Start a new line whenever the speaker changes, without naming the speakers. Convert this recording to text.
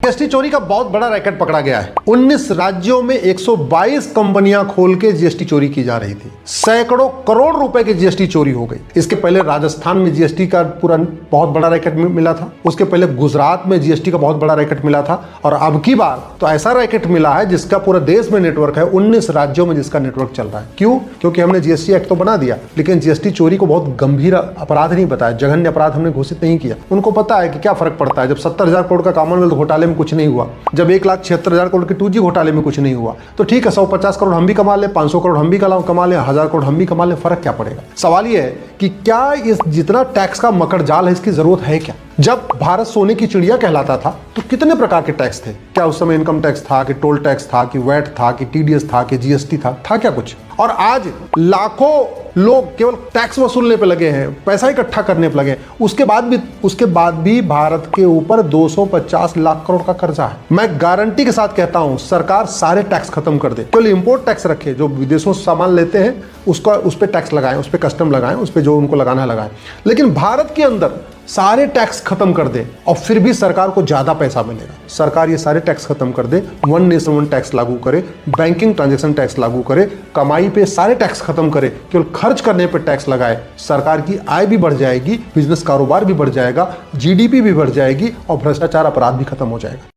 GST चोरी का बहुत बड़ा रैकेट पकड़ा गया है। 19 राज्यों में 122 कंपनियां खोल के जीएसटी चोरी की जा रही थी। सैकड़ों करोड़ रुपए की जीएसटी चोरी हो गई। इसके पहले राजस्थान में जीएसटी का पूरा बहुत बड़ा रैकेट मिला था, उसके पहले गुजरात में जीएसटी का बहुत बड़ा रैकेट मिला था, और अब की बार तो ऐसा रैकेट मिला है जिसका पूरा देश में नेटवर्क है। 19 राज्यों में जिसका नेटवर्क चल रहा है। क्यों? क्योंकि हमने जीएसटी एक्ट तो बना दिया, लेकिन जीएसटी चोरी को बहुत गंभीर अपराध नहीं बताया, जघन्य अपराध हमने घोषित नहीं किया। उनको पता है कि क्या फर्क पड़ता है। जब 70,000 करोड़ का कॉमनवेल्थ घोटाले में कुछ नहीं हुआ, जब 1,76,000 करोड़ के 2G घोटाले में कुछ नहीं हुआ, तो ठीक है 150 करोड़ हम भी कमा ले, 500 करोड़ हम भी कमा ले, 1000 करोड़ हम भी कमा ले, फर्क क्या पड़ेगा। सवाल यह है कि क्या इस जितना टैक्स का मकड़ जाल है इसकी जरूरत है क्या? जब भारत सोने की चिड़िया कहलाता था तो कितने प्रकार के टैक्स थे? क्या उस समय इनकम टैक्स था, कि टोल टैक्स था, कि वैट था, कि टीडीएस था, कि जीएसटी था क्या कुछ? और आज लाखों लोग केवल टैक्स वसूलने पे लगे हैं, पैसा इकट्ठा करने पे लगे हैं। उसके बाद भी भारत के ऊपर 250 लाख करोड़ का कर्जा है। मैं गारंटी के साथ कहता हूं सरकार सारे टैक्स खत्म कर दे, केवल इंपोर्ट टैक्स रखे, जो विदेशों से सामान लेते हैं उस पर टैक्स लगाएं, उस पर कस्टम लगाएं, उस पर जो उनको लगाना है लगाएं, लेकिन भारत के अंदर सारे टैक्स खत्म कर दे और फिर भी सरकार को ज्यादा पैसा मिलेगा। सरकार ये सारे टैक्स खत्म कर दे, वन नेशन वन टैक्स लागू करे, बैंकिंग ट्रांजैक्शन टैक्स लागू करे, कमाई पे सारे टैक्स खत्म करे, केवल खर्च करने पे टैक्स लगाए। सरकार की आय भी बढ़ जाएगी, बिजनेस कारोबार भी बढ़ जाएगा, जीडीपी भी बढ़ जाएगी और भ्रष्टाचार अपराध भी खत्म हो जाएगा।